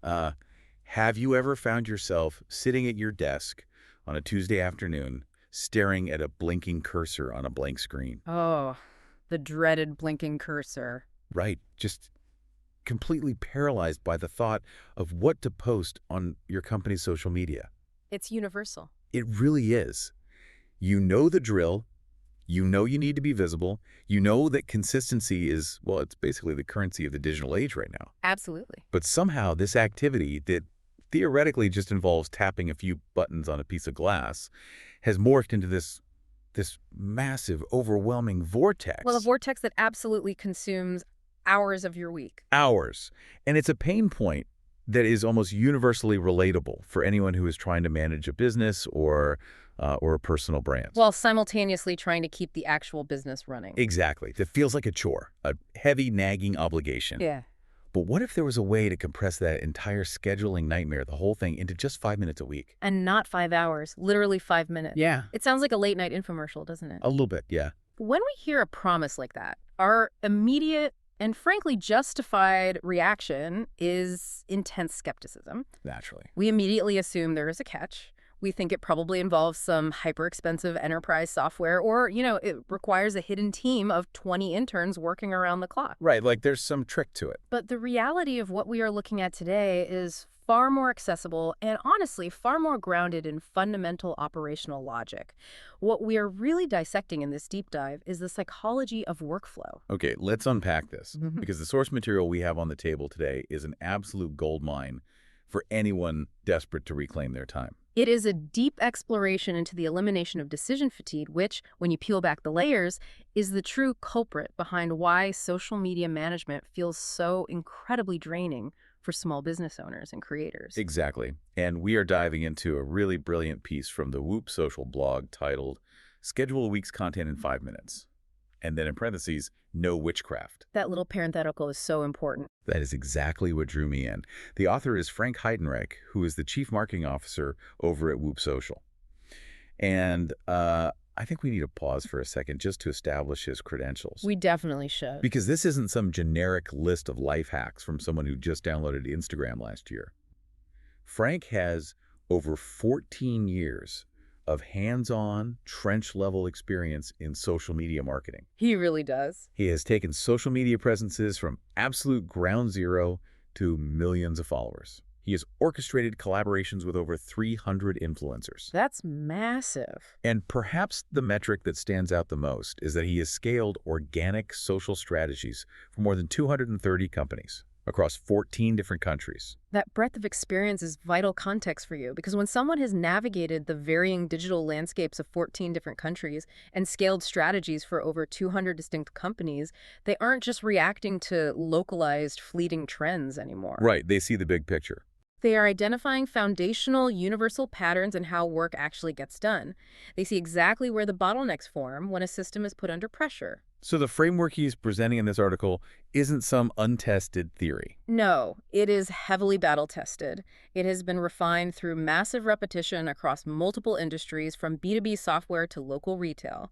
Uh, have you ever found yourself sitting at your desk on a Tuesday afternoon, staring at a blinking cursor on a blank screen? Oh, the dreaded blinking cursor. Right, just completely paralyzed by the thought of what to post on your company's social media. It's universal. It really is. You know the drill. You know you need to be visible. You know that consistency is, well, it's basically the currency of the digital age right now. Absolutely. But somehow this activity that theoretically just involves tapping a few buttons on a piece of glass has morphed into this massive, overwhelming Well, a vortex. vortex that absolutely consumes hours of your week. Hours. And it's a pain point that is almost universally relatable for anyone who is trying to manage a business or a personal brand. While simultaneously trying to keep the actual business running. Exactly. That feels like a chore, a heavy, nagging obligation. Yeah. But what if there was a way to compress that entire scheduling nightmare, the whole thing, into just 5 minutes a week? And not 5 hours, literally 5 minutes. Yeah. It sounds like a late night infomercial, doesn't it? A little bit, yeah. When we hear a promise like that, our immediate and frankly justified reaction is intense skepticism. Naturally. We immediately assume there is a catch. We think it probably involves some hyper-expensive enterprise software or, it requires a hidden team of 20 interns working around the clock. Right, like there's some trick to it. But the reality of what we are looking at today is far more accessible and honestly far more grounded in fundamental operational logic. What we are really dissecting in this deep dive is the psychology of workflow. Okay, let's unpack this, because the source material we have on the table today is an absolute goldmine for anyone desperate to reclaim their time. It is a deep exploration into the elimination of decision fatigue, which, when you peel back the layers, is the true culprit behind why social media management feels so incredibly draining for small business owners and creators. Exactly. And we are diving into a really brilliant piece from the Whoop Social blog titled, Schedule a Week's Content in 5 Minutes. And then in parentheses, no witchcraft. That little parenthetical is so important. That is exactly what drew me in. The author is Frank Heidenreich, who is the Chief Marketing Officer over at Whoop Social. And I think we need to pause for a second just to establish his credentials. We definitely should. Because this isn't some generic list of life hacks from someone who just downloaded Instagram last year. Frank has over 14 years of hands-on, trench-level experience in social media marketing. He really does. He has taken social media presences from absolute ground zero to millions of followers. He has orchestrated collaborations with over 300 influencers. That's massive. And perhaps the metric that stands out the most is that he has scaled organic social strategies for more than 230 companies across 14 different countries. That breadth of experience is vital context for you because when someone has navigated the varying digital landscapes of 14 different countries and scaled strategies for over 200 distinct companies, they aren't just reacting to localized, fleeting trends anymore. Right, they see the big picture. They are identifying foundational, universal patterns in how work actually gets done. They see exactly where the bottlenecks form when a system is put under pressure. So the framework he's presenting in this article isn't some untested theory. No, it is heavily battle-tested. It has been refined through massive repetition across multiple industries from B2B software to local retail.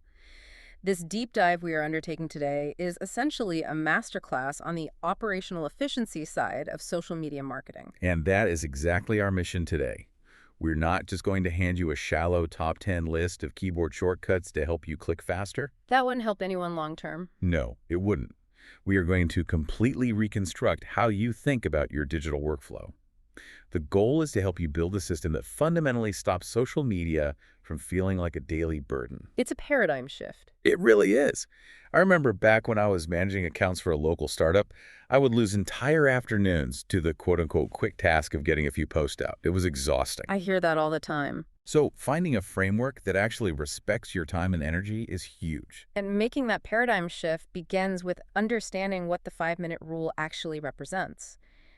This deep dive we are undertaking today is essentially a masterclass on the operational efficiency side of social media marketing. And that is exactly our mission today. We're not just going to hand you a shallow top 10 list of keyboard shortcuts to help you click faster. That wouldn't help anyone long-term. No, it wouldn't. We are going to completely reconstruct how you think about your digital workflow. The goal is to help you build a system that fundamentally stops social media from feeling like a daily burden. It's a paradigm shift. It really is. I remember back when I was managing accounts for a local startup, I would lose entire afternoons to the quote-unquote quick task of getting a few posts out. It was exhausting. I hear that all the time. So finding a framework that actually respects your time and energy is huge. And making that paradigm shift begins with understanding what the 5-minute rule actually represents.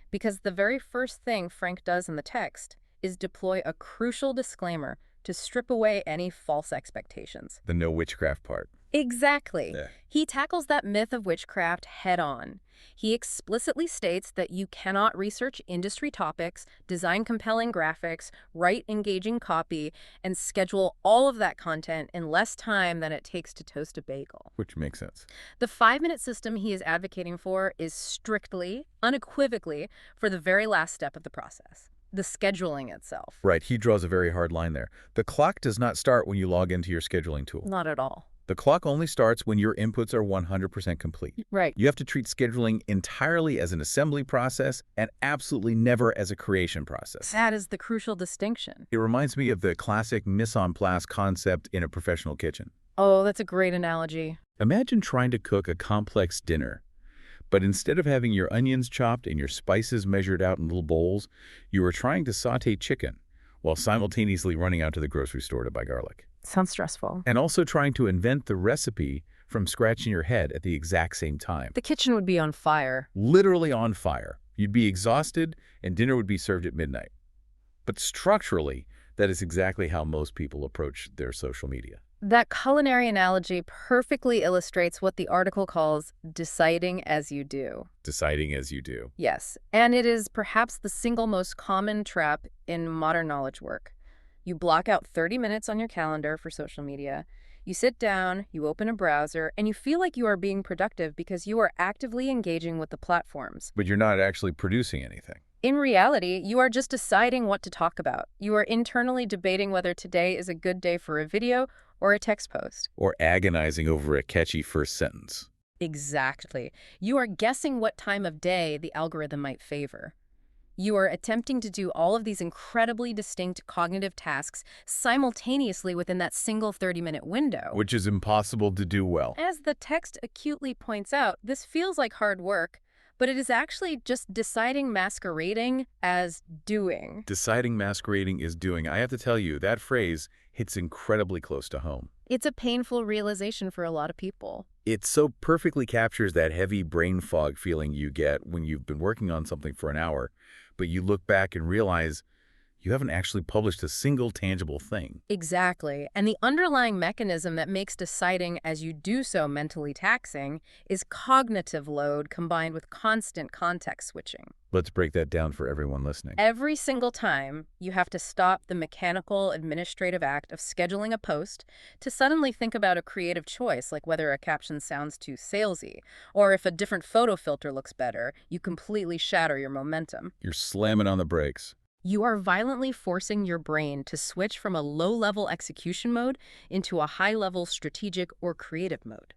Because the very first thing Frank does in the text is deploy a crucial disclaimer to strip away any false expectations. The no witchcraft part. Exactly. Yeah. He tackles that myth of witchcraft head on. He explicitly states that you cannot research industry topics, design compelling graphics, write engaging copy, and schedule all of that content in less time than it takes to toast a bagel. Which makes sense. The 5-minute system he is advocating for is strictly, unequivocally, for the very last step of the process, the scheduling itself. Right, he draws a very hard line there. The clock does not start when you log into your scheduling tool. Not at all. The clock only starts when your inputs are 100% complete. Right. You have to treat scheduling entirely as an assembly process and absolutely never as a creation process. That is the crucial distinction. It reminds me of the classic mise en place concept in a professional kitchen. Oh, that's a great analogy. Imagine trying to cook a complex dinner, but instead of having your onions chopped and your spices measured out in little bowls, you are trying to saute chicken while simultaneously running out to the grocery store to buy garlic. Sounds stressful. And also trying to invent the recipe from scratch in your head at the exact same time. The kitchen would be on fire. Literally on fire. You'd be exhausted and dinner would be served at midnight. But structurally, that is exactly how most people approach their social media. That culinary analogy perfectly illustrates what the article calls deciding as you do. Deciding as you do. Yes, and it is perhaps the single most common trap in modern knowledge work. You block out 30 minutes on your calendar for social media. You sit down, you open a browser, and you feel like you are being productive because you are actively engaging with the platforms. But you're not actually producing anything. In reality, you are just deciding what to talk about. You are internally debating whether today is a good day for a video or a text post. Or agonizing over a catchy first sentence. Exactly. You are guessing what time of day the algorithm might favor. You are attempting to do all of these incredibly distinct cognitive tasks simultaneously within that single 30-minute window. Which is impossible to do well. As the text acutely points out, this feels like hard work, but it is actually just deciding masquerading as doing. Deciding masquerading is doing. I have to tell you, that phrase hits incredibly close to home. It's a painful realization for a lot of people. It so perfectly captures that heavy brain fog feeling you get when you've been working on something for an hour, but you look back and realize you haven't actually published a single tangible thing. Exactly. And the underlying mechanism that makes deciding as you do so mentally taxing is cognitive load combined with constant context switching. Let's break that down for everyone listening. Every single time, you have to stop the mechanical administrative act of scheduling a post to suddenly think about a creative choice, like whether a caption sounds too salesy, or if a different photo filter looks better. You completely shatter your momentum. You're slamming on the brakes. You are violently forcing your brain to switch from a low-level execution mode into a high-level strategic or creative mode.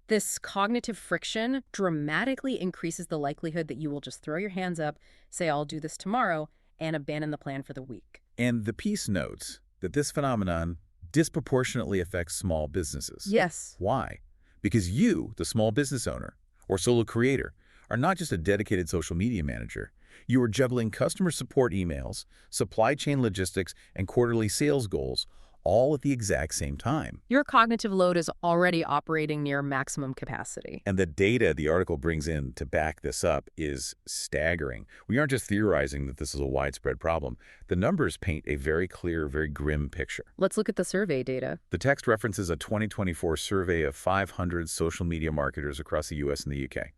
This cognitive friction dramatically increases the likelihood that you will just throw your hands up, say, I'll do this tomorrow, and abandon the plan for the week. And the piece notes that this phenomenon disproportionately affects small businesses. Yes. Why? Because you, the small business owner or solo creator, are not just a dedicated social media manager. You are juggling customer support emails, supply chain logistics, and quarterly sales goals, all at the exact same time. Your cognitive load is already operating near maximum capacity. And the data the article brings in to back this up is staggering. We aren't just theorizing that this is a widespread problem. The numbers paint a very clear, very grim picture. Let's look at the survey data. The text references a 2024 survey of 500 social media marketers across the U.S. and the U.K.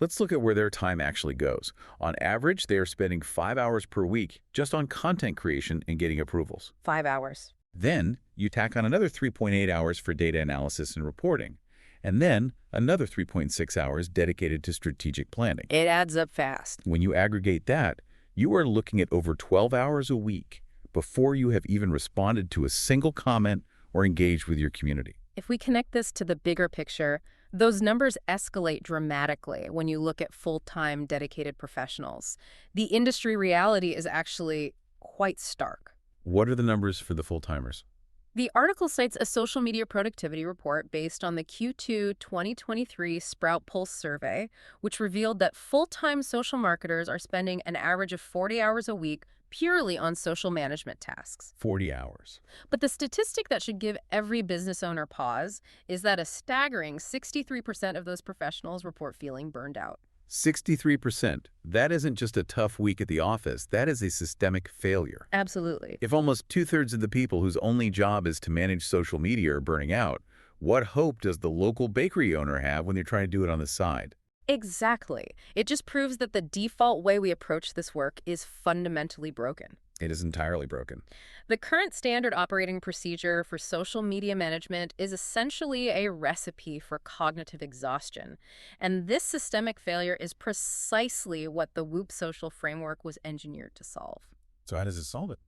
Let's look at where their time actually goes. On average, they are spending 5 hours per week just on content creation and getting approvals. 5 hours. Then you tack on another 3.8 hours for data analysis and reporting, and then another 3.6 hours dedicated to strategic planning. It adds up fast. When you aggregate that, you are looking at over 12 hours a week before you have even responded to a single comment or engaged with your community. If we connect this to the bigger picture, those numbers escalate dramatically when you look at full-time dedicated professionals. The industry reality is actually quite stark. What are the numbers for the full-timers? The article cites a social media productivity report based on the Q2 2023 Sprout Pulse survey, which revealed that full-time social marketers are spending an average of 40 hours a week purely on social management tasks. 40 hours. But the statistic that should give every business owner pause is that a staggering 63% of those professionals report feeling burned out. 63%. That isn't just a tough week at the office. That is a systemic failure. Absolutely. If almost 2/3 of the people whose only job is to manage social media are burning out, What hope does the local bakery owner have when they're trying to do it on the side? Exactly. It just proves that the default way we approach this work is fundamentally broken. It is entirely broken. The current standard operating procedure for social media management is essentially a recipe for cognitive exhaustion. And this systemic failure is precisely what the Whoop social framework was engineered to solve. So how does it solve it?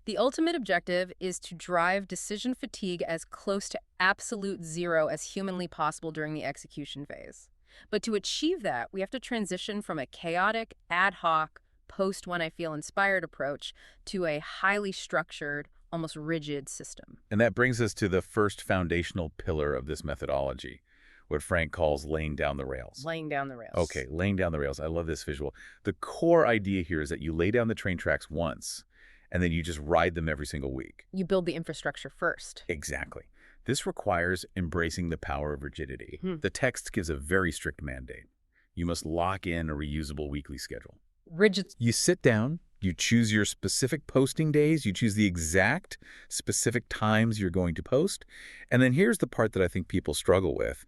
The ultimate objective is to drive decision fatigue as close to absolute zero as humanly possible during the execution phase. But to achieve that, we have to transition from a chaotic, ad hoc, post when I feel inspired approach to a highly structured, almost rigid system. And that brings us to the first foundational pillar of this methodology, what Frank calls laying down the rails. Laying down the rails. Okay, laying down the rails. I love this visual. The core idea here is that you lay down the train tracks once, and then you just ride them every single week. You build the infrastructure first. Exactly. This requires embracing the power of rigidity. The text gives a very strict mandate. You must lock in a reusable weekly schedule. Rigid. You sit down, you choose your specific posting days, you choose the exact specific times you're going to post, and then here's the part that I think people struggle with.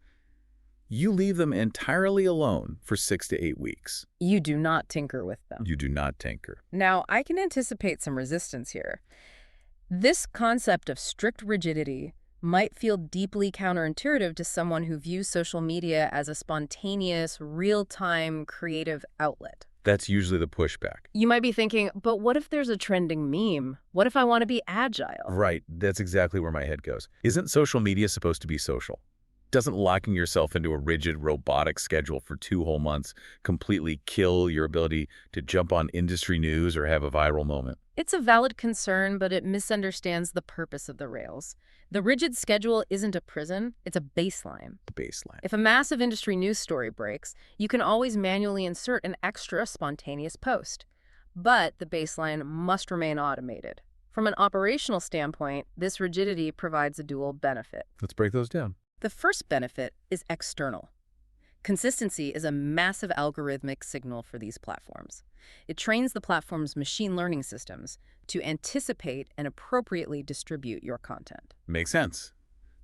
You leave them entirely alone for 6 to 8 weeks. You do not tinker with them. You do not tinker. Now, I can anticipate some resistance here. This concept of strict rigidity might feel deeply counterintuitive to someone who views social media as a spontaneous, real-time creative outlet. That's usually the pushback. You might be thinking, but what if there's a trending meme? What if I want to be agile? Right, that's exactly where my head goes. Isn't social media supposed to be social? Doesn't locking yourself into a rigid, robotic schedule for 2 whole months completely kill your ability to jump on industry news or have a viral moment? It's a valid concern, but it misunderstands the purpose of the rails. The rigid schedule isn't a prison, it's a baseline. Baseline. If a massive industry news story breaks, you can always manually insert an extra spontaneous post. But the baseline must remain automated. From an operational standpoint, this rigidity provides a dual benefit. Let's break those down. The first benefit is external. Consistency is a massive algorithmic signal for these platforms. It trains the platform's machine learning systems to anticipate and appropriately distribute your content. Makes sense.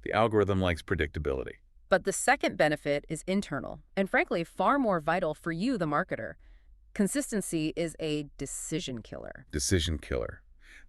The algorithm likes predictability. But the second benefit is internal, and frankly, far more vital for you, the marketer. Consistency is a decision killer. Decision killer.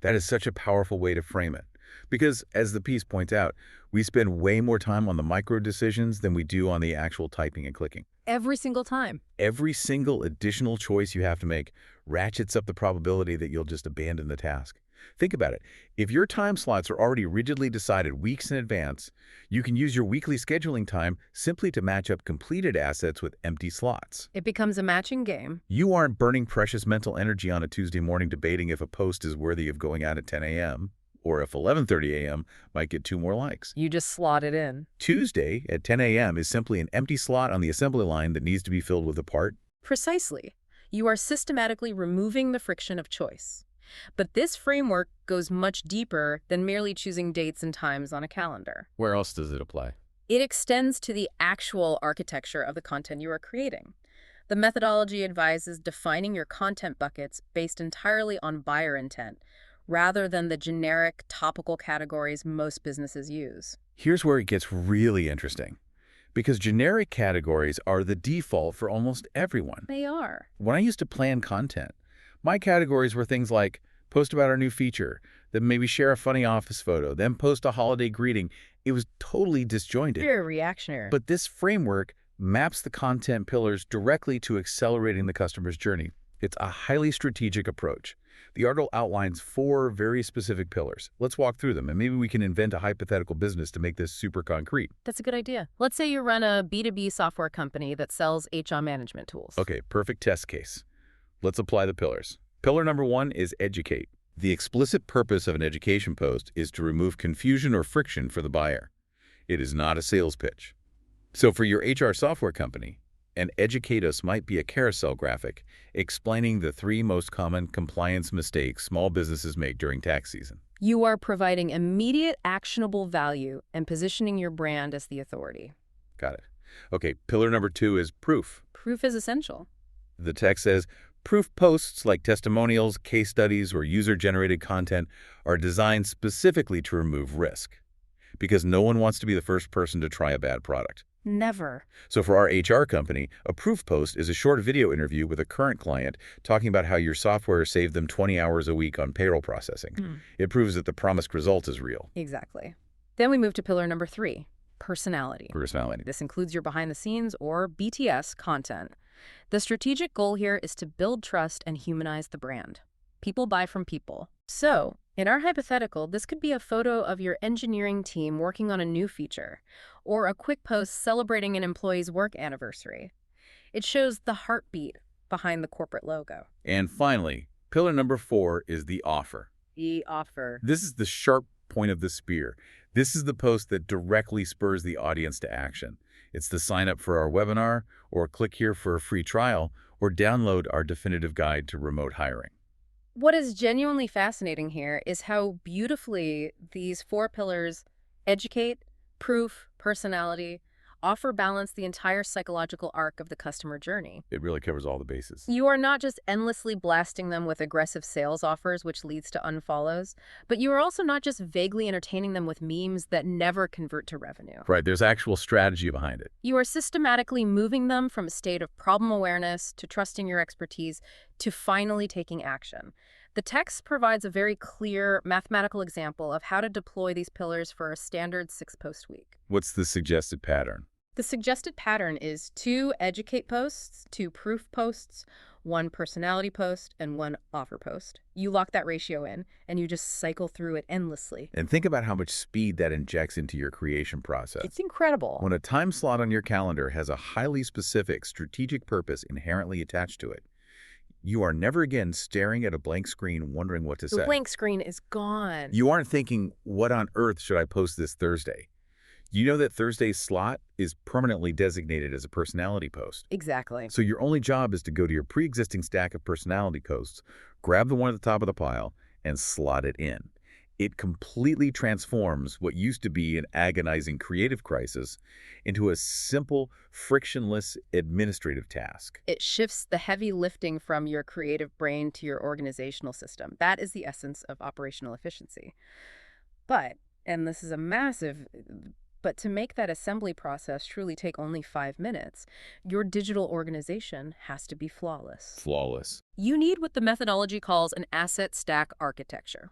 That is such a powerful way to frame it. Because, as the piece points out, we spend way more time on the micro decisions than we do on the actual typing and clicking. Every single time. Every single additional choice you have to make ratchets up the probability that you'll just abandon the task. Think about it. If your time slots are already rigidly decided weeks in advance, you can use your weekly scheduling time simply to match up completed assets with empty slots. It becomes a matching game. You aren't burning precious mental energy on a Tuesday morning debating if a post is worthy of going out at 10 a.m. or if 11:30 a.m. might get 2 more likes. You just slot it in. Tuesday at 10 a.m. is simply an empty slot on the assembly line that needs to be filled with a part. Precisely. You are systematically removing the friction of choice. But this framework goes much deeper than merely choosing dates and times on a calendar. Where else does it apply? It extends to the actual architecture of the content you are creating. The methodology advises defining your content buckets based entirely on buyer intent, rather than the generic topical categories most businesses use. Here's where it gets really interesting. Because generic categories are the default for almost everyone. They are. When I used to plan content, my categories were things like post about our new feature, then maybe share a funny office photo, then post a holiday greeting. It was totally disjointed. Very reactionary. But this framework maps the content pillars directly to accelerating the customer's journey. It's a highly strategic approach. The article outlines 4 very specific pillars. Let's walk through them, and maybe we can invent a hypothetical business to make this super concrete. That's a good idea. Let's say you run a B2B software company that sells HR management tools. Okay, perfect test case. Let's apply the pillars. Pillar number 1 is educate. The explicit purpose of an education post is to remove confusion or friction for the buyer. It is not a sales pitch. So for your HR software company, an educate us might be a carousel graphic explaining the 3 most common compliance mistakes small businesses make during tax season. You are providing immediate actionable value and positioning your brand as the authority. Got it. Okay, pillar number 2 is proof. Proof is essential. The text says, proof posts like testimonials, case studies, or user-generated content are designed specifically to remove risk. because no one wants to be the first person to try a bad product. Never. So for our HR company, a proof post is a short video interview with a current client talking about how your software saved them 20 hours a week on payroll processing. It proves that the promised result is real. Exactly. Then we move to pillar number 3, personality. Personality. This includes your behind-the-scenes, or BTS, content. The strategic goal here is to build trust and humanize the brand. People buy from people. So, in our hypothetical, this could be a photo of your engineering team working on a new feature, or a quick post celebrating an employee's work anniversary. It shows the heartbeat behind the corporate logo. And finally, pillar number 4 is the offer. The offer. This is the sharp point of the spear. This is the post that directly spurs the audience to action. It's the sign up for our webinar, or click here for a free trial, or download our definitive guide to remote hiring. What is genuinely fascinating here is how beautifully these 4 pillars educate, proof, personality, offer balance the entire psychological arc of the customer journey. It really covers all the bases. You are not just endlessly blasting them with aggressive sales offers, which leads to unfollows, but you are also not just vaguely entertaining them with memes that never convert to revenue. Right, there's actual strategy behind it. You are systematically moving them from a state of problem awareness to trusting your expertise to finally taking action. The text provides a very clear mathematical example of how to deploy these pillars for a standard 6-post week. What's the suggested pattern? The suggested pattern is 2 educate posts, 2 proof posts, 1 personality post, and 1 offer post. You lock that ratio in, and you just cycle through it endlessly. And think about how much speed that injects into your creation process. It's incredible. When a time slot on your calendar has a highly specific strategic purpose inherently attached to it, you are never again staring at a blank screen wondering what to say. The blank screen is gone. You aren't thinking, what on earth should I post this Thursday? You know that Thursday's slot is permanently designated as a personality post. Exactly. So your only job is to go to your pre-existing stack of personality posts, grab the one at the top of the pile, and slot it in. It completely transforms what used to be an agonizing creative crisis into a simple, frictionless administrative task. It shifts the heavy lifting from your creative brain to your organizational system. That is the essence of operational efficiency. But, and this is a massive, but to make that assembly process truly take only 5 minutes, your digital organization has to be flawless. Flawless. You need what the methodology calls an asset stack architecture.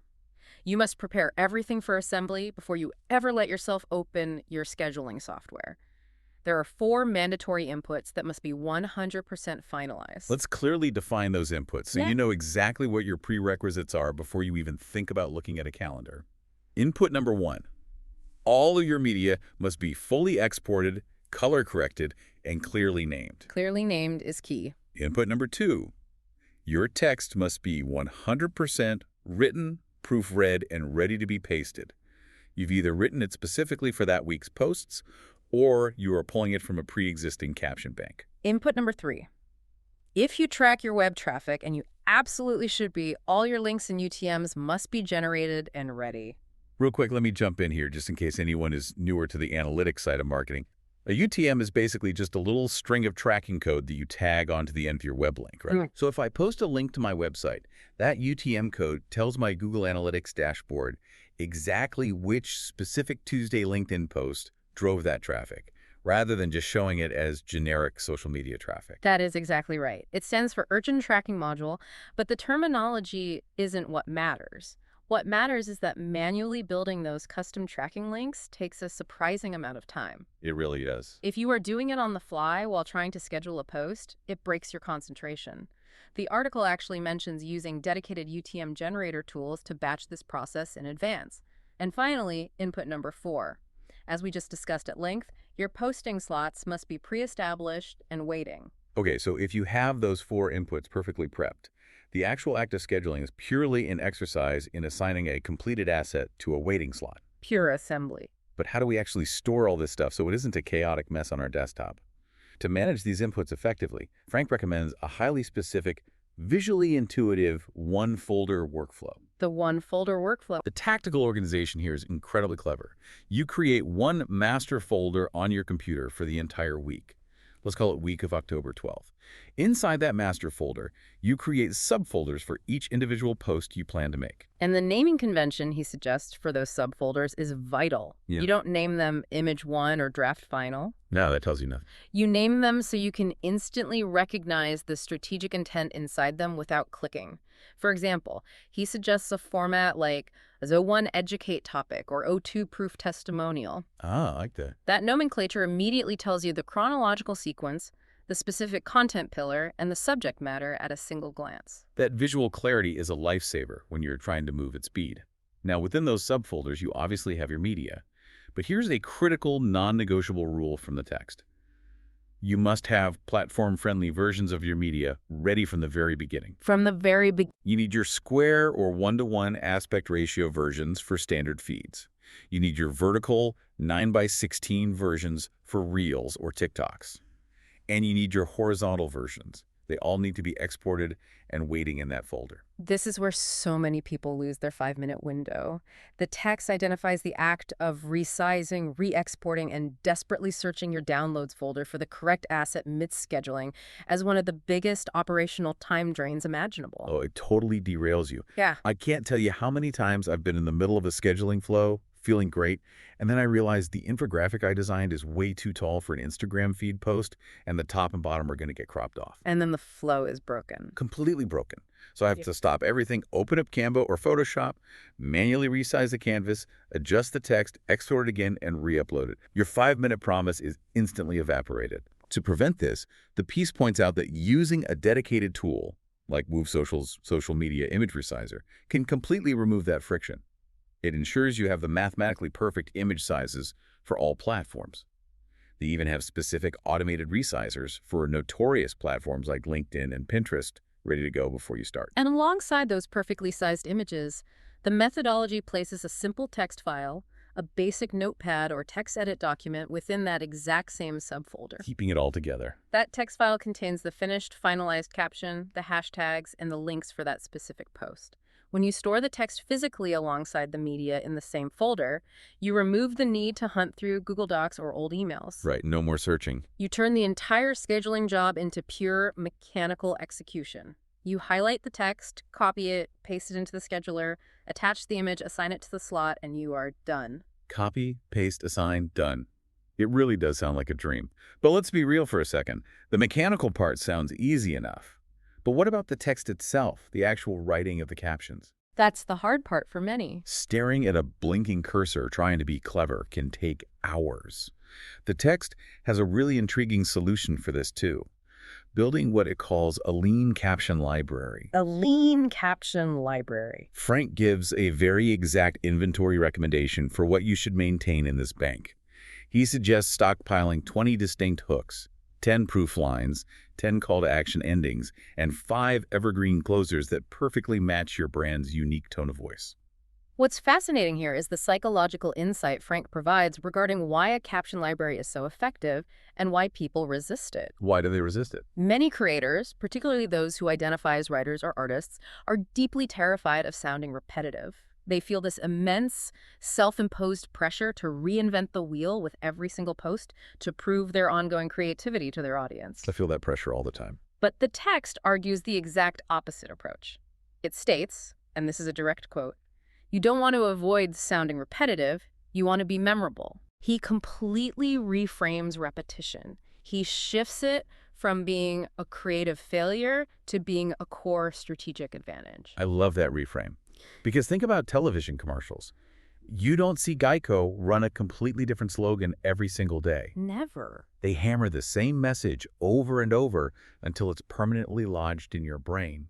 You must prepare everything for assembly before you ever let yourself open your scheduling software. There are 4 mandatory inputs that must be 100% finalized. Let's clearly define those inputs so you know exactly what your prerequisites are before you even think about looking at a calendar. Input number 1. All of your media must be fully exported, color-corrected, and clearly named. Clearly named is key. Input number 2. Your text must be 100% written, proofread, and ready to be pasted. You've either written it specifically for that week's posts, or you are pulling it from a pre-existing caption bank. Input number 3. If you track your web traffic, and you absolutely should be, all your links and UTMs must be generated and ready. Real quick, let me jump in here just in case anyone is newer to the analytics side of marketing. A UTM is basically just a little string of tracking code that you tag onto the end of your web link, right? So if I post a link to my website, that UTM code tells my Google Analytics dashboard exactly which specific Tuesday LinkedIn post drove that traffic, rather than just showing it as generic social media traffic. That is exactly right. It stands for Urgent Tracking Module, but the terminology isn't what matters. What matters is that manually building those custom tracking links takes a surprising amount of time. It really does. If you are doing it on the fly while trying to schedule a post, it breaks your concentration. The article actually mentions using dedicated UTM generator tools to batch this process in advance. And finally, input number 4. As we just discussed at length, your posting slots must be pre-established and waiting. Okay, so if you have those 4 inputs perfectly prepped, the actual act of scheduling is purely an exercise in assigning a completed asset to a waiting slot. Pure assembly. But how do we actually store all this stuff so it isn't a chaotic mess on our desktop? To manage these inputs effectively, Frank recommends a highly specific, visually intuitive one-folder workflow. The one-folder workflow. The tactical organization here is incredibly clever. You create one master folder on your computer for the entire week. Let's call it week of October 12th. Inside that master folder, you create subfolders for each individual post you plan to make. And the naming convention he suggests for those subfolders is vital. Yeah. You don't name them Image 1 or Draft Final. No, that tells you nothing. You name them so you can instantly recognize the strategic intent inside them without clicking. For example, he suggests a format like as O1 Educate Topic or O2 Proof Testimonial. Ah, I like that. That nomenclature immediately tells you the chronological sequence, the specific content pillar, and the subject matter at a single glance. That visual clarity is a lifesaver when you're trying to move at speed. Now, within those subfolders, you obviously have your media. But here's a critical, non-negotiable rule from the text. You must have platform-friendly versions of your media ready from the very beginning. From the very beginning. You need your square or one-to-one aspect ratio versions for standard feeds. You need your vertical 9:16 versions for Reels or TikToks. And you need your horizontal versions. They all need to be exported and waiting in that folder. This is where so many people lose their 5-minute window. The text identifies the act of resizing, re-exporting, and desperately searching your downloads folder for the correct asset mid-scheduling as one of the biggest operational time drains imaginable. Oh, it totally derails you. Yeah. I can't tell you how many times I've been in the middle of a scheduling flow, feeling great, and then I realized the infographic I designed is way too tall for an Instagram feed post, and the top and bottom are going to get cropped off. And then the flow is broken. Completely broken. So I have to stop everything, open up Canva or Photoshop, manually resize the canvas, adjust the text, export it again, and re-upload it. Your 5-minute promise is instantly evaporated. To prevent this, the piece points out that using a dedicated tool, like MoveSocial's social media image resizer, can completely remove that friction. It ensures you have the mathematically perfect image sizes for all platforms. They even have specific automated resizers for notorious platforms like LinkedIn and Pinterest ready to go before you start. And alongside those perfectly sized images, the methodology places a simple text file, a basic notepad or text edit document within that exact same subfolder. Keeping it all together. That text file contains the finished, finalized caption, the hashtags, and the links for that specific post. When you store the text physically alongside the media in the same folder, you remove the need to hunt through Google Docs or old emails. Right, no more searching. You turn the entire scheduling job into pure mechanical execution. You highlight the text, copy it, paste it into the scheduler, attach the image, assign it to the slot, and you are done. Copy, paste, assign, done. It really does sound like a dream. But let's be real for a second. The mechanical part sounds easy enough. But what about the text itself, the actual writing of the captions? That's the hard part for many. Staring at a blinking cursor trying to be clever can take hours. The text has a really intriguing solution for this too, building what it calls a lean caption library. A lean caption library. Frank gives a very exact inventory recommendation for what you should maintain in this bank. He suggests stockpiling 20 distinct hooks, 10 proof lines, 10 call to action endings, and 5 evergreen closers that perfectly match your brand's unique tone of voice. What's fascinating here is the psychological insight Frank provides regarding why a caption library is so effective and why people resist it. Why do they resist it? Many creators, particularly those who identify as writers or artists, are deeply terrified of sounding repetitive. They feel this immense, self-imposed pressure to reinvent the wheel with every single post to prove their ongoing creativity to their audience. I feel that pressure all the time. But the text argues the exact opposite approach. It states, and this is a direct quote, "You don't want to avoid sounding repetitive, you want to be memorable." He completely reframes repetition. He shifts it from being a creative failure to being a core strategic advantage. I love that reframe. Because think about television commercials. You don't see Geico run a completely different slogan every single day. Never. They hammer the same message over and over until it's permanently lodged in your brain.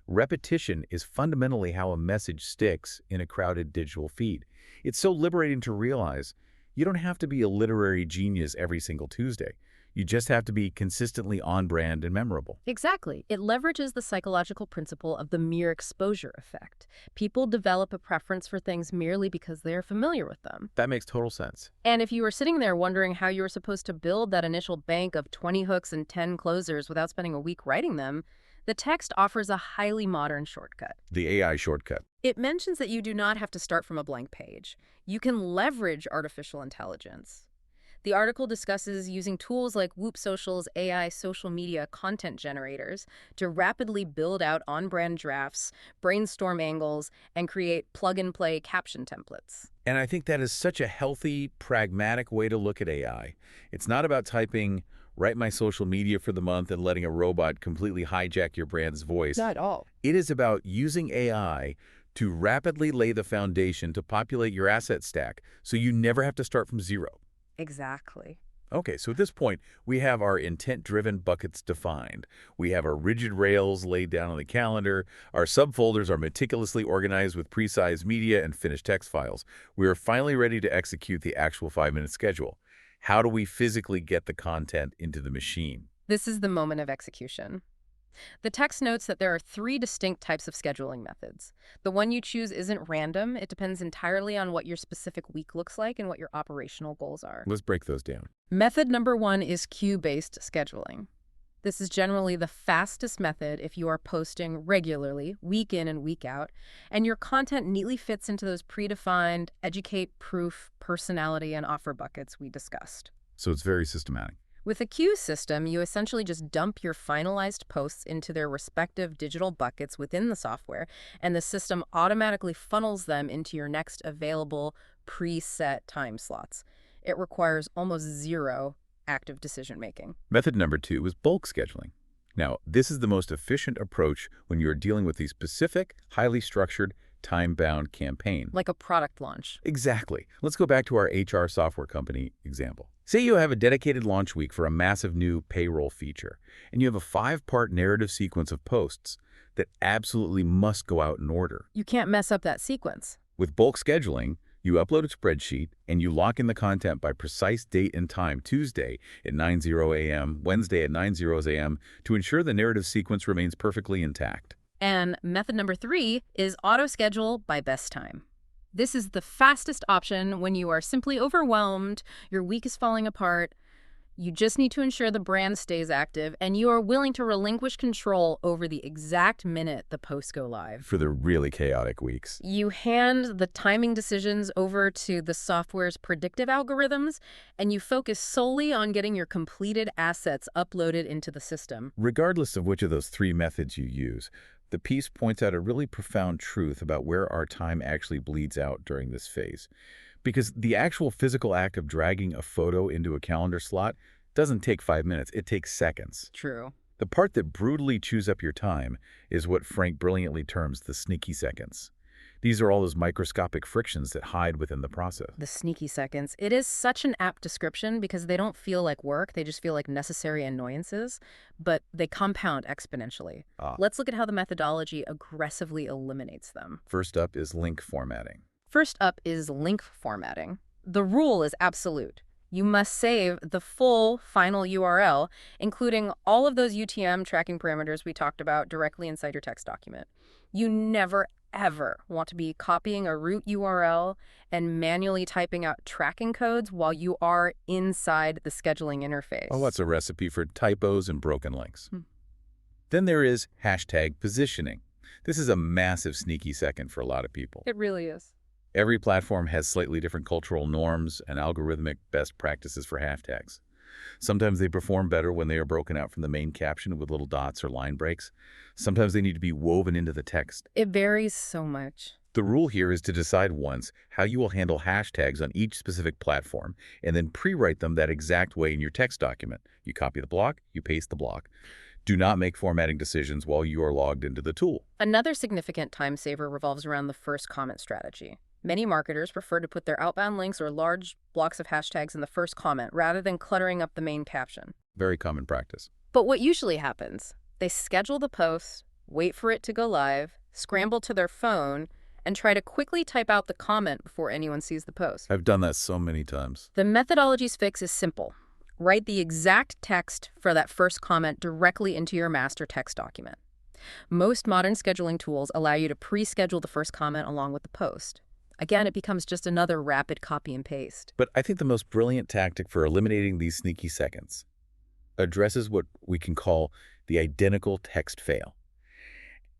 Repetition is fundamentally how a message sticks in a crowded digital feed. It's so liberating to realize you don't have to be a literary genius every single Tuesday. You just have to be consistently on brand and memorable. Exactly. It leverages the psychological principle of the mere exposure effect. People develop a preference for things merely because they are familiar with them. That makes total sense. And if you were sitting there wondering how you were supposed to build that initial bank of 20 hooks and 10 closers without spending a week writing them, the text offers a highly modern shortcut. The AI shortcut. It mentions that you do not have to start from a blank page. You can leverage artificial intelligence. The article discusses using tools like Whoop Social's AI social media content generators to rapidly build out on-brand drafts, brainstorm angles, and create plug-and-play caption templates. And I think that is such a healthy, pragmatic way to look at AI. It's not about typing, write my social media for the month and letting a robot completely hijack your brand's voice. Not at all. It is about using AI to rapidly lay the foundation to populate your asset stack so you never have to start from zero. Exactly. Okay, so at this point, we have our intent-driven buckets defined. We have our rigid rails laid down on the calendar. Our subfolders are meticulously organized with pre-sized media and finished text files. We are finally ready to execute the actual 5-minute schedule. How do we physically get the content into the machine? This is the moment of execution. The text notes that there are 3 distinct types of scheduling methods. The one you choose isn't random. It depends entirely on what your specific week looks like and what your operational goals are. Let's break those down. Method number 1 is queue-based scheduling. This is generally the fastest method if you are posting regularly, week in and week out, and your content neatly fits into those predefined educate, proof, personality, and offer buckets we discussed. So it's very systematic. With a queue system, you essentially just dump your finalized posts into their respective digital buckets within the software, and the system automatically funnels them into your next available preset time slots. It requires almost zero active decision-making. Method number 2 is bulk scheduling. Now, this is the most efficient approach when you're dealing with a specific, highly structured, time-bound campaign. Like a product launch. Exactly. Let's go back to our HR software company example. Say you have a dedicated launch week for a massive new payroll feature, and you have a 5-part narrative sequence of posts that absolutely must go out in order. You can't mess up that sequence. With bulk scheduling, you upload a spreadsheet and you lock in the content by precise date and time, Tuesday at 9:00 a.m., Wednesday at 9:00 a.m., to ensure the narrative sequence remains perfectly intact. And method number 3 is auto-schedule by best time. This is the fastest option when you are simply overwhelmed, your week is falling apart, you just need to ensure the brand stays active, and you are willing to relinquish control over the exact minute the posts go live. For the really chaotic weeks. You hand the timing decisions over to the software's predictive algorithms, and you focus solely on getting your completed assets uploaded into the system. Regardless of which of those 3 methods you use, the piece points out a really profound truth about where our time actually bleeds out during this phase. Because the actual physical act of dragging a photo into a calendar slot doesn't take 5 minutes, it takes seconds. True. The part that brutally chews up your time is what Frank brilliantly terms the sneaky seconds. These are all those microscopic frictions that hide within the process. The sneaky seconds. It is such an apt description because they don't feel like work, they just feel like necessary annoyances, but they compound exponentially. Let's look at how the methodology aggressively eliminates them. First up is link formatting. First up is link formatting. The rule is absolute. You must save the full final URL, including all of those UTM tracking parameters we talked about directly inside your text document. You never, ever want to be copying a root URL and manually typing out tracking codes while you are inside the scheduling interface. Oh, that's a recipe for typos and broken links. Then there is hashtag positioning. This is a massive sneaky second for a lot of people. It really is. Every platform has slightly different cultural norms and algorithmic best practices for hashtags. Sometimes they perform better when they are broken out from the main caption with little dots or line breaks. Sometimes they need to be woven into the text. It varies so much. The rule here is to decide once how you will handle hashtags on each specific platform and then pre-write them that exact way in your text document. You copy the block, you paste the block. Do not make formatting decisions while you are logged into the tool. Another significant time saver revolves around the first comment strategy. Many marketers prefer to put their outbound links or large blocks of hashtags in the first comment rather than cluttering up the main caption. Very common practice. But what usually happens? They schedule the post, wait for it to go live, scramble to their phone, and try to quickly type out the comment before anyone sees the post. I've done that so many times. The methodology's fix is simple. Write the exact text for that first comment directly into your master text document. Most modern scheduling tools allow you to pre-schedule the first comment along with the post. Again, it becomes just another rapid copy and paste. But I think the most brilliant tactic for eliminating these sneaky seconds addresses what we can call the identical text fail.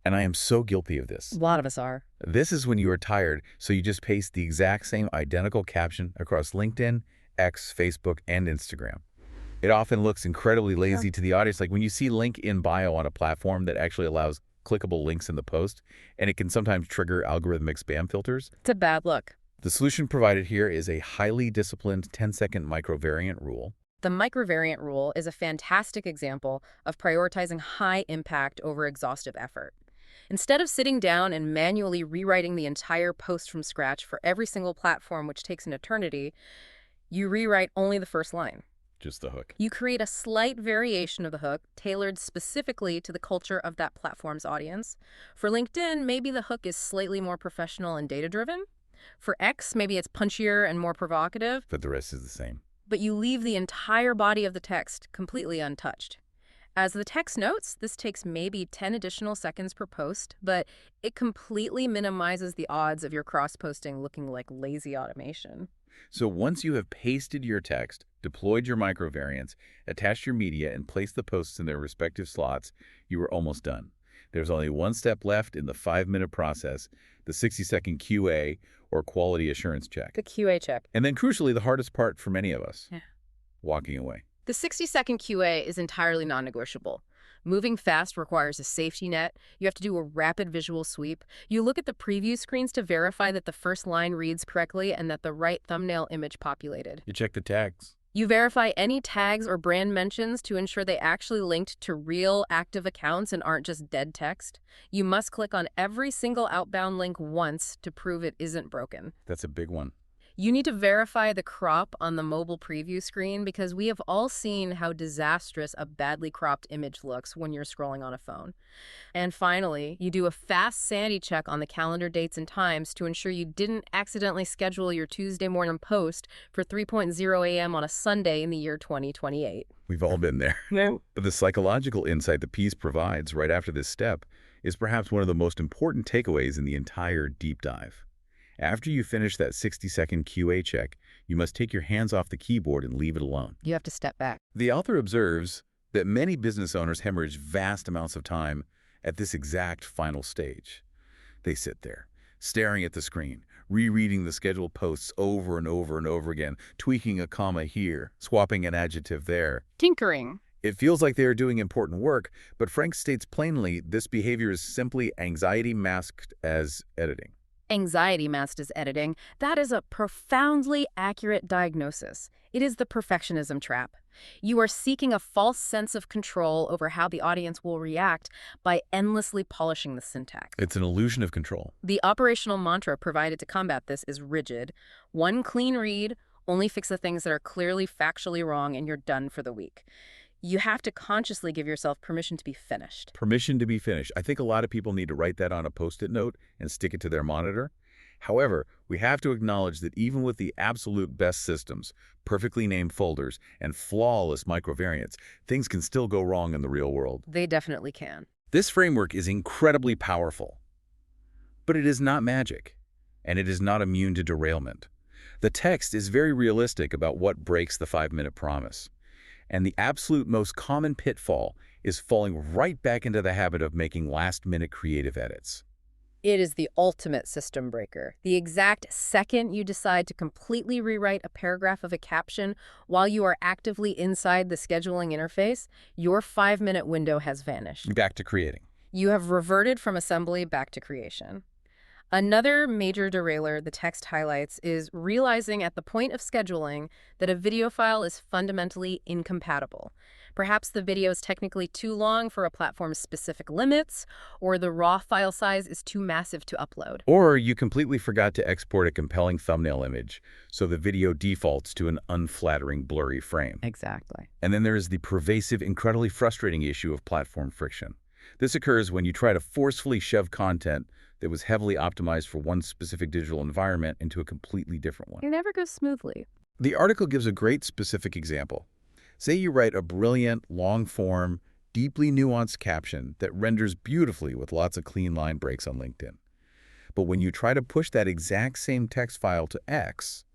And I am so guilty of this. A lot of us are. This is when you are tired, so you just paste the exact same identical caption across LinkedIn X, Facebook, and Instagram. It often looks incredibly lazy to the audience. Like when you see link in bio on a platform that actually allows clickable links in the post, and it can sometimes trigger algorithmic spam filters. It's a bad look. The solution provided here is a highly disciplined 10-second microvariant rule. The microvariant rule is a fantastic example of prioritizing high impact over exhaustive effort. Instead of sitting down and manually rewriting the entire post from scratch for every single platform, which takes an eternity, you rewrite only the first line. Just the hook. You create a slight variation of the hook tailored specifically to the culture of that platform's audience. For LinkedIn, maybe the hook is slightly more professional and data-driven. For X, maybe it's punchier and more provocative. But the rest is the same. But you leave the entire body of the text completely untouched. As the text notes, this takes maybe 10 additional seconds per post, but it completely minimizes the odds of your cross-posting looking like lazy automation. So once you have pasted your text, deployed your microvariants, attached your media, and placed the posts in their respective slots, you are almost done. There's only one step left in the 5-minute process, the 60-second QA, or quality assurance check. The QA check. And then crucially, the hardest part for many of us, Yeah. walking away. The 60-second QA is entirely non-negotiable. Moving fast requires a safety net. You have to do a rapid visual sweep. You look at the preview screens to verify that the first line reads correctly and that the right thumbnail image populated. You check the tags. You verify any tags or brand mentions to ensure they actually linked to real active accounts and aren't just dead text. You must click on every single outbound link once to prove it isn't broken. That's a big one. You need to verify the crop on the mobile preview screen because we have all seen how disastrous a badly cropped image looks when you're scrolling on a phone. And finally, you do a fast sanity check on the calendar dates and times to ensure you didn't accidentally schedule your Tuesday morning post for 3:00 a.m. on a Sunday in the year 2028. We've all been there. No. But the psychological insight the piece provides right after this step is perhaps one of the most important takeaways in the entire deep dive. After you finish that 60-second QA check, you must take your hands off the keyboard and leave it alone. You have to step back. The author observes that many business owners hemorrhage vast amounts of time at this exact final stage. They sit there, staring at the screen, rereading the scheduled posts over and over and over again, tweaking a comma here, swapping an adjective there. Tinkering. It feels like they are doing important work, but Frank states plainly this behavior is simply anxiety masked as editing. Anxiety masked as editing, that is a profoundly accurate diagnosis. It is the perfectionism trap. You are seeking a false sense of control over how the audience will react by endlessly polishing the syntax. It's an illusion of control. The operational mantra provided to combat this is rigid. One clean read, only fix the things that are clearly factually wrong, and you're done for the week. You have to consciously give yourself permission to be finished. Permission to be finished. I think a lot of people need to write that on a Post-it note and stick it to their monitor. However, we have to acknowledge that even with the absolute best systems, perfectly named folders, and flawless microvariants, things can still go wrong in the real world. They definitely can. This framework is incredibly powerful, but it is not magic, and it is not immune to derailment. The text is very realistic about what breaks the 5-minute promise. And the absolute most common pitfall is falling right back into the habit of making last-minute creative edits. It is the ultimate system breaker. The exact second you decide to completely rewrite a paragraph of a caption while you are actively inside the scheduling interface, your 5-minute window has vanished. Back to creating. You have reverted from assembly back to creation. Another major derailer the text highlights is realizing at the point of scheduling that a video file is fundamentally incompatible. Perhaps the video is technically too long for a platform's specific limits, or the raw file size is too massive to upload. Or you completely forgot to export a compelling thumbnail image, so the video defaults to an unflattering, blurry frame. Exactly. And then there is the pervasive, incredibly frustrating issue of platform friction. This occurs when you try to forcefully shove content that was heavily optimized for one specific digital environment into a completely different one. It never goes smoothly. The article gives a great specific example. Say you write a brilliant, long-form, deeply nuanced caption that renders beautifully with lots of clean line breaks on LinkedIn. But when you try to push that exact same text file to X,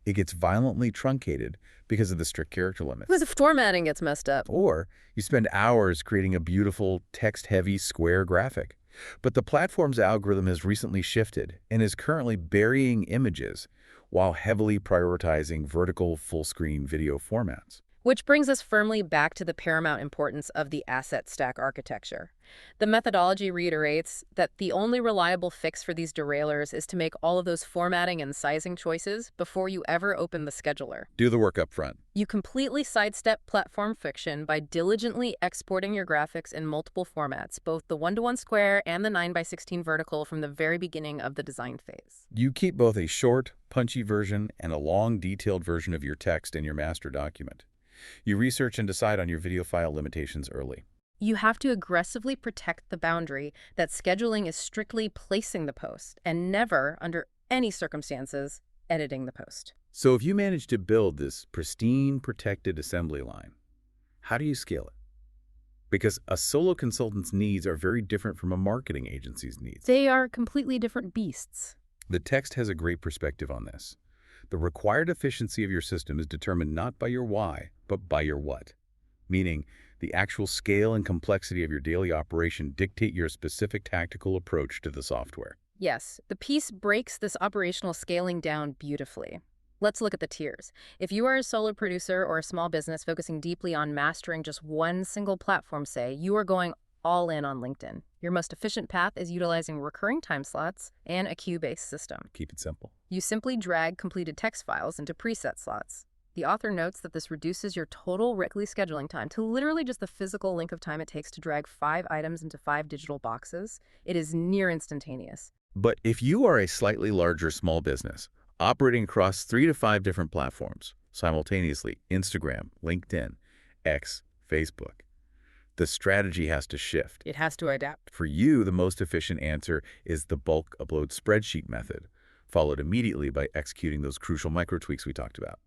it gets violently truncated because of the strict character limits. Because the formatting gets messed up. Or you spend hours creating a beautiful, text-heavy square graphic, But the platform's algorithm has recently shifted and is currently burying images while heavily prioritizing vertical full-screen video formats. Which brings us firmly back to the paramount importance of the asset stack architecture. The methodology reiterates that the only reliable fix for these derailers is to make all of those formatting and sizing choices before you ever open the scheduler. Do the work up front. You completely sidestep platform friction by diligently exporting your graphics in multiple formats, both the 1:1 square and the 9:16 vertical from the very beginning of the design phase. You keep both a short, punchy version and a long, detailed version of your text in your master document. You research and decide on your video file limitations early. You have to aggressively protect the boundary that scheduling is strictly placing the post and never, under any circumstances, editing the post. So if you manage to build this pristine, protected assembly line, how do you scale it? Because a solo consultant's needs are very different from a marketing agency's needs. They are completely different beasts. The text has a great perspective on this. The required efficiency of your system is determined not by your why, but by your what. Meaning, the actual scale and complexity of your daily operation dictate your specific tactical approach to the software. Yes, the piece breaks this operational scaling down beautifully. Let's look at the tiers. If you are a solo producer or a small business focusing deeply on mastering just one single platform, say, you are going all in on LinkedIn. Your most efficient path is utilizing recurring time slots and a queue-based system. Keep it simple. You simply drag completed text files into preset slots. The author notes that this reduces your total weekly scheduling time to literally just the physical length of time it takes to drag 5 items into 5 digital boxes. It is near instantaneous. But if you are a slightly larger small business, operating across 3 to 5 different platforms, simultaneously, Instagram, LinkedIn, X, Facebook, the strategy has to shift. It has to adapt. For you, the most efficient answer is the bulk upload spreadsheet method, followed immediately by executing those crucial micro tweaks we talked about.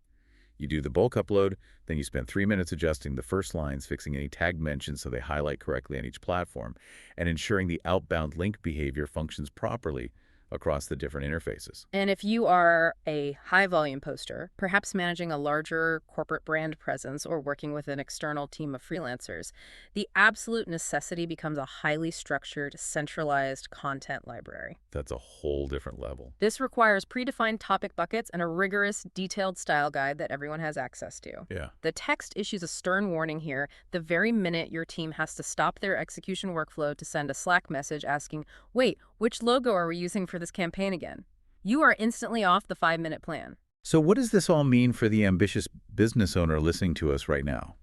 You do the bulk upload, then you spend 3 minutes adjusting the first lines, fixing any tag mentions so they highlight correctly on each platform, and ensuring the outbound link behavior functions properly across the different interfaces. And if you are a high-volume poster, perhaps managing a larger corporate brand presence or working with an external team of freelancers, the absolute necessity becomes a highly structured, centralized content library. That's a whole different level. This requires predefined topic buckets and a rigorous, detailed style guide that everyone has access to. Yeah. The text issues a stern warning here the very minute your team has to stop their execution workflow to send a Slack message asking, wait, which logo are we using for this campaign again? You are instantly off the 5-minute plan. So what does this all mean for the ambitious business owner listening to us right now?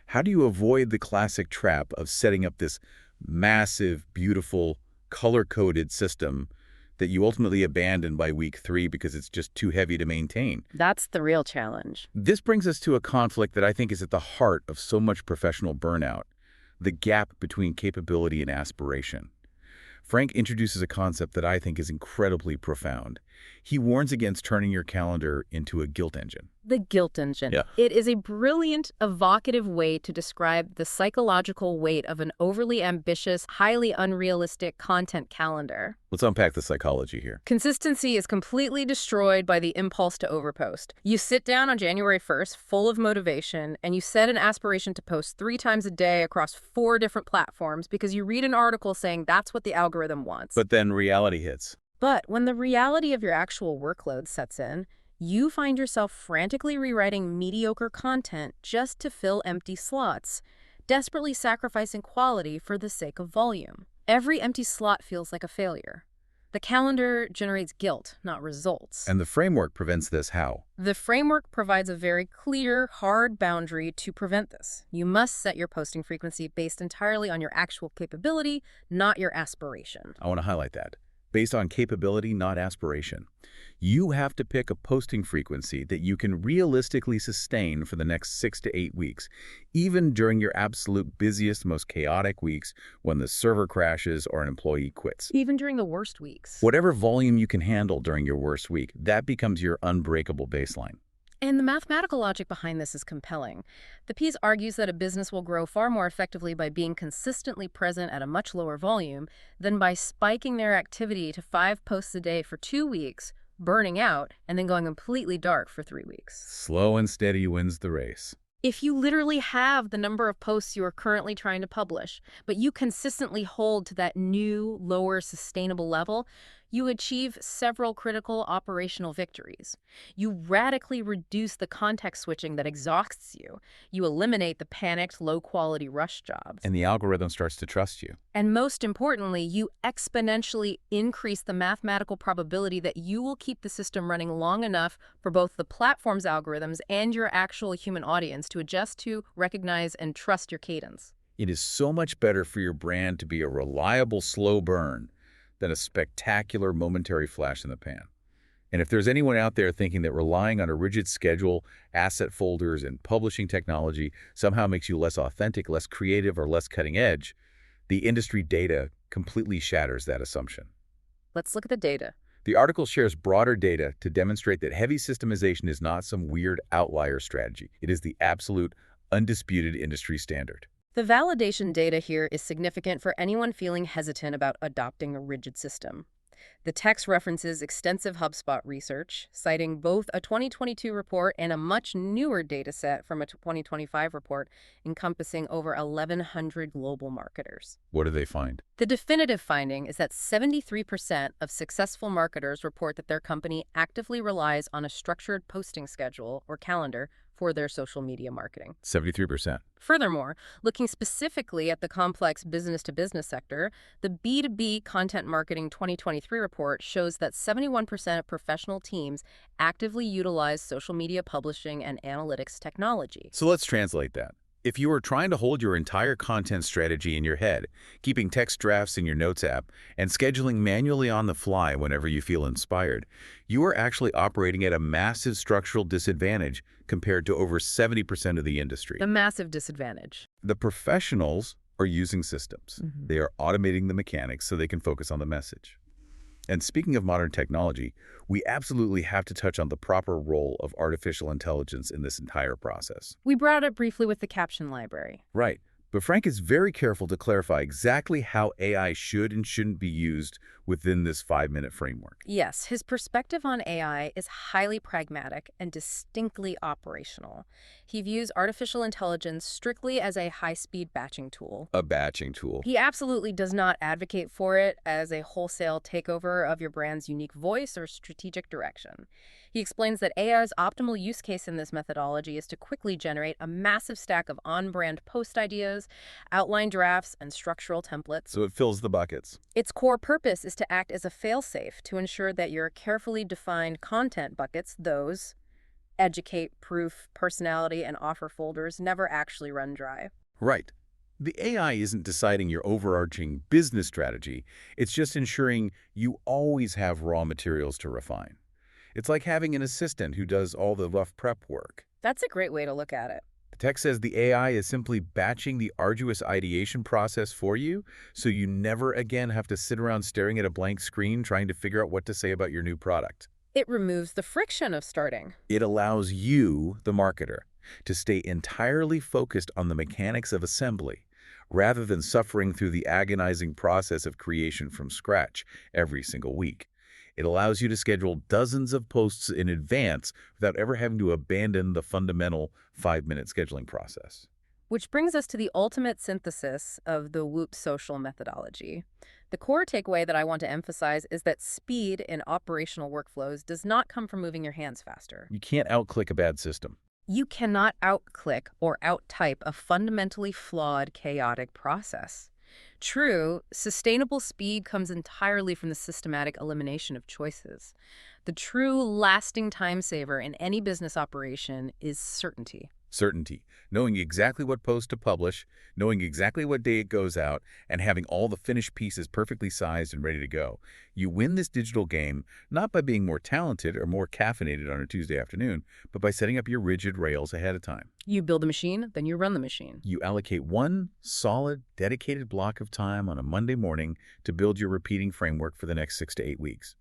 How do you avoid the classic trap of setting up this massive, beautiful, color-coded system that you ultimately abandon by week 3 because it's just too heavy to maintain? That's the real challenge. This brings us to a conflict that I think is at the heart of so much professional burnout, the gap between capability and aspiration. Frank introduces a concept that I think is incredibly profound. He warns against turning your calendar into a guilt engine. The guilt engine. Yeah. It is a brilliant, evocative way to describe the psychological weight of an overly ambitious, highly unrealistic content calendar. Let's unpack the psychology here. Consistency is completely destroyed by the impulse to overpost. You sit down on January 1st, full of motivation, and you set an aspiration to post 3 times a day across 4 different platforms because you read an article saying that's what the algorithm wants. But then reality hits. But when the reality of your actual workload sets in, you find yourself frantically rewriting mediocre content just to fill empty slots, desperately sacrificing quality for the sake of volume. Every empty slot feels like a failure. The calendar generates guilt, not results. And the framework prevents this how? The framework provides a very clear, hard boundary to prevent this. You must set your posting frequency based entirely on your actual capability, not your aspiration. I want to highlight that. Based on capability, not aspiration. You have to pick a posting frequency that you can realistically sustain for the next 6 to 8 weeks, even during your absolute busiest, most chaotic weeks when the server crashes or an employee quits. Even during the worst weeks. Whatever volume you can handle during your worst week, that becomes your unbreakable baseline. And the mathematical logic behind this is compelling. The piece argues that a business will grow far more effectively by being consistently present at a much lower volume than by spiking their activity to 5 posts a day for 2 weeks, burning out, and then going completely dark for 3 weeks. Slow and steady wins the race. If you literally have the number of posts you are currently trying to publish, but you consistently hold to that new, lower, sustainable level, you achieve several critical operational victories. You radically reduce the context switching that exhausts you. You eliminate the panicked, low-quality rush jobs. And the algorithm starts to trust you. And most importantly, you exponentially increase the mathematical probability that you will keep the system running long enough for both the platform's algorithms and your actual human audience to adjust to, recognize, and trust your cadence. It is so much better for your brand to be a reliable, slow burn than a spectacular momentary flash in the pan. And if there's anyone out there thinking that relying on a rigid schedule, asset folders, and publishing technology somehow makes you less authentic, less creative, or less cutting edge, the industry data completely shatters that assumption. Let's look at the data. The article shares broader data to demonstrate that heavy systemization is not some weird outlier strategy. It is the absolute, undisputed industry standard. The validation data here is significant for anyone feeling hesitant about adopting a rigid system. The text references extensive HubSpot research, citing both a 2022 report and a much newer dataset from a 2025 report encompassing over 1,100 global marketers. What do they find? The definitive finding is that 73% of successful marketers report that their company actively relies on a structured posting schedule or calendar for their social media marketing. 73%. Furthermore, looking specifically at the complex business-to-business sector, the B2B Content Marketing 2023 report shows that 71% of professional teams actively utilize social media publishing and analytics technology. So let's translate that. If you are trying to hold your entire content strategy in your head, keeping text drafts in your Notes app, and scheduling manually on the fly whenever you feel inspired, you are actually operating at a massive structural disadvantage compared to over 70% of the industry. The massive disadvantage. The professionals are using systems. They are automating the mechanics so they can focus on the message. And speaking of modern technology, we absolutely have to touch on the proper role of artificial intelligence in this entire process. We brought it briefly with the caption library. Right. But Frank is very careful to clarify exactly how AI should and shouldn't be used within this 5-minute framework. Yes, his perspective on AI is highly pragmatic and distinctly operational. He views artificial intelligence strictly as a high-speed batching tool. A batching tool. He absolutely does not advocate for it as a wholesale takeover of your brand's unique voice or strategic direction. He explains that AI's optimal use case in this methodology is to quickly generate a massive stack of on-brand post ideas, outline drafts, and structural templates. So it fills the buckets. Its core purpose is to act as a fail-safe to ensure that your carefully defined content buckets, those educate, proof, personality, and offer folders, never actually run dry. Right. The AI isn't deciding your overarching business strategy. It's just ensuring you always have raw materials to refine. It's like having an assistant who does all the rough prep work. That's a great way to look at it. The text says the AI is simply batching the arduous ideation process for you, so you never again have to sit around staring at a blank screen trying to figure out what to say about your new product. It removes the friction of starting. It allows you, the marketer, to stay entirely focused on the mechanics of assembly, rather than suffering through the agonizing process of creation from scratch every single week. It allows you to schedule dozens of posts in advance without ever having to abandon the fundamental 5-minute scheduling process. Which brings us to the ultimate synthesis of the Whoop social methodology. The core takeaway that I want to emphasize is that speed in operational workflows does not come from moving your hands faster. You can't outclick a bad system. You cannot outclick or outtype a fundamentally flawed, chaotic process. True, sustainable speed comes entirely from the systematic elimination of choices. The true, lasting time saver in any business operation is certainty. Certainty. Knowing exactly what post to publish, knowing exactly what day it goes out, and having all the finished pieces perfectly sized and ready to go. You win this digital game not by being more talented or more caffeinated on a Tuesday afternoon, but by setting up your rigid rails ahead of time. You build the machine, then you run the machine. You allocate one solid, dedicated block of time on a Monday morning to build your repeating framework for the next 6 to 8 weeks.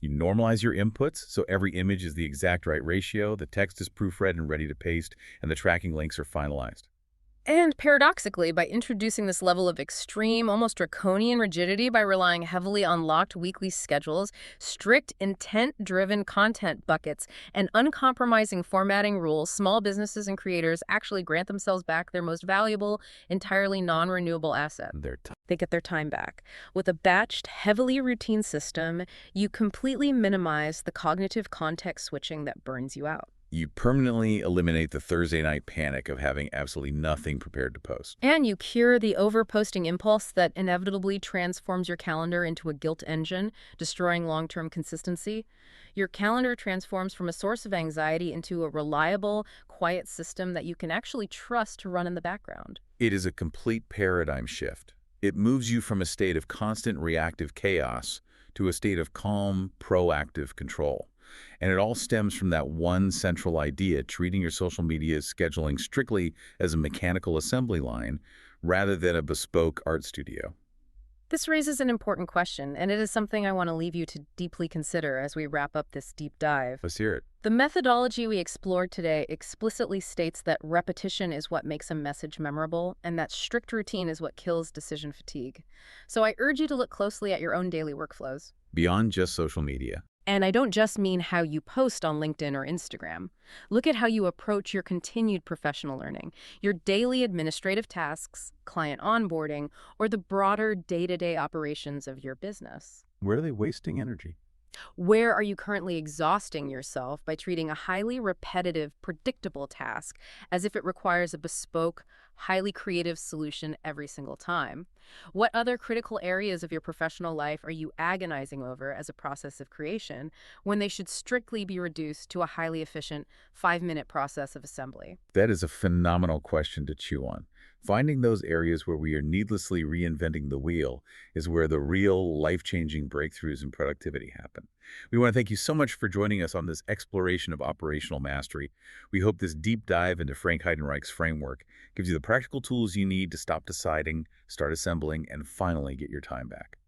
You normalize your inputs so every image is the exact right ratio, the text is proofread and ready to paste, and the tracking links are finalized. And paradoxically, by introducing this level of extreme, almost draconian rigidity by relying heavily on locked weekly schedules, strict intent-driven content buckets, and uncompromising formatting rules, small businesses and creators actually grant themselves back their most valuable, entirely non-renewable asset. Their time. They get their time back. With a batched, heavily routine system, you completely minimize the cognitive context switching that burns you out. You permanently eliminate the Thursday night panic of having absolutely nothing prepared to post. And you cure the over-posting impulse that inevitably transforms your calendar into a guilt engine, destroying long-term consistency. Your calendar transforms from a source of anxiety into a reliable, quiet system that you can actually trust to run in the background. It is a complete paradigm shift. It moves you from a state of constant reactive chaos to a state of calm, proactive control. And it all stems from that one central idea, treating your social media scheduling strictly as a mechanical assembly line rather than a bespoke art studio. This raises an important question, and it is something I want to leave you to deeply consider as we wrap up this deep dive. Let's hear it. The methodology we explored today explicitly states that repetition is what makes a message memorable, and that strict routine is what kills decision fatigue. So I urge you to look closely at your own daily workflows. Beyond just social media. And I don't just mean how you post on LinkedIn or Instagram. Look at how you approach your continued professional learning, your daily administrative tasks, client onboarding, or the broader day-to-day operations of your business. Where are they wasting energy? Where are you currently exhausting yourself by treating a highly repetitive, predictable task as if it requires a bespoke, highly creative solution every single time? What other critical areas of your professional life are you agonizing over as a process of creation when they should strictly be reduced to a highly efficient 5-minute process of assembly? That is a phenomenal question to chew on. Finding those areas where we are needlessly reinventing the wheel is where the real life-changing breakthroughs in productivity happen. We want to thank you so much for joining us on this exploration of operational mastery. We hope this deep dive into Frank Heidenreich's framework gives you the practical tools you need to stop deciding, start assembling, and finally get your time back.